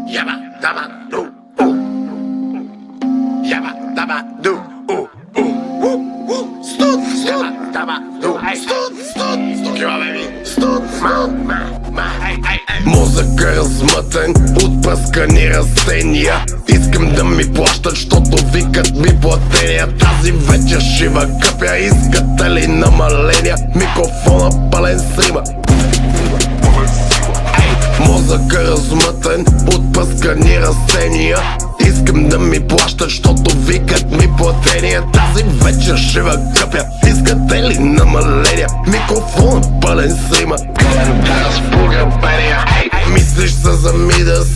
Yabba dabba do ooh. Yabba dabba do ooh ooh. Stud yabba dabba do stud кила беби сtud Мозъка размътен от пръскани растения. Искам да ми плащат, щото викат ми платения. Тази вечер шива къпя, искате ли намаления? Микрофона пълен срима. Мозъка размътен от пръскани растения. Искам да ми плащат, щото викат ми платения. Тази вечер шива къпя, искате ли намаления? Микрофон пълен срима. Мислиш се за Мидас,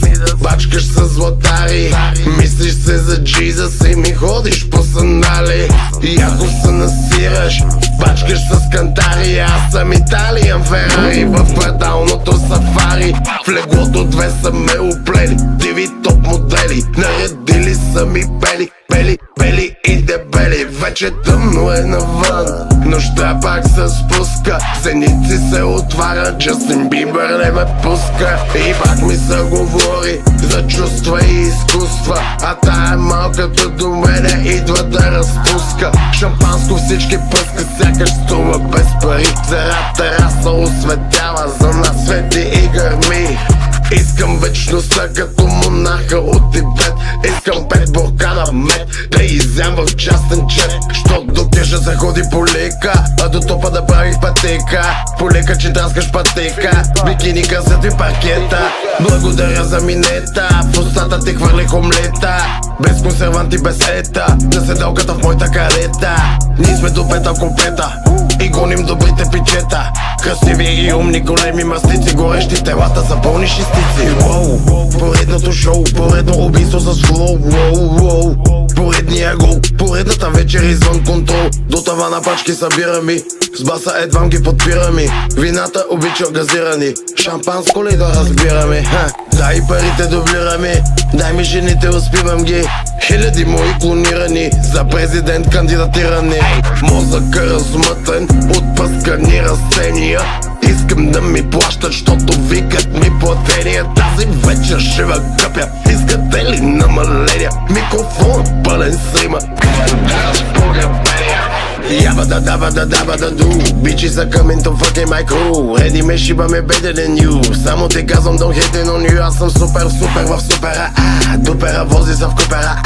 бачкаш се златари. Мислиш се за Джизъс и ми ходиш по сандали. И ако се насираш, бачкаш с кантари. Аз съм Италиан Ферари в педалното сафари. В леглото две са ме оплели, диви топ модели. Наредили са ми бели, бели, бели и дебели. Вече тъмно е навън, нощта пак се спуска. Зеници се отварят, Джастин Бибър не ме пуска. И пак ми се говори за чувства и изкуства, а тая малката до мене идва да разпуска. Шампанско всички пъска, сякаш струва без пари. Зарад тераса осветява, за нас свети и гърми. Искам вечността като монаха от Тибет. Искам 5 буркана мед да изям в частен джет. Що до кеша се ходи по лека, а до топа да правих пътека. По лека, че драскаш пътека, бикини късът и паркета. Благодаря за минета, в устата ти хвърлих омлета. Без консерванти, без ета, на седалката в моята карета. Ние сме до пета в комплета и гоним добрите пичета. Красиви и умни, големи мастици, горещи телата са пълни шестици. Воу, поредното шоу, поредно убийство с флоу. Воу, поредния гол, поредната вечер извън контрол. До тавана пачки събираме, с баса едвам ги подпираме. Вината обича газирани, шампанско ли да разбираме? Дай парите дублираме, дай ми жените успивам ги. Хиляди мои клонирани, за президент кандидатирани. Мозъка размътен от пъскани растения. Искам да ми плащат, щото викат ми платения. Тази вечер шива къпя, искате ли намаления? Микрофон пълен срима. Yabba da dabba da dabba da do. Bitches are coming to fucking my crew. Ready ме шибаме better than you. Само ти казвам don't hate on you. Аз съм супер в супера. Дупера вози се в купера.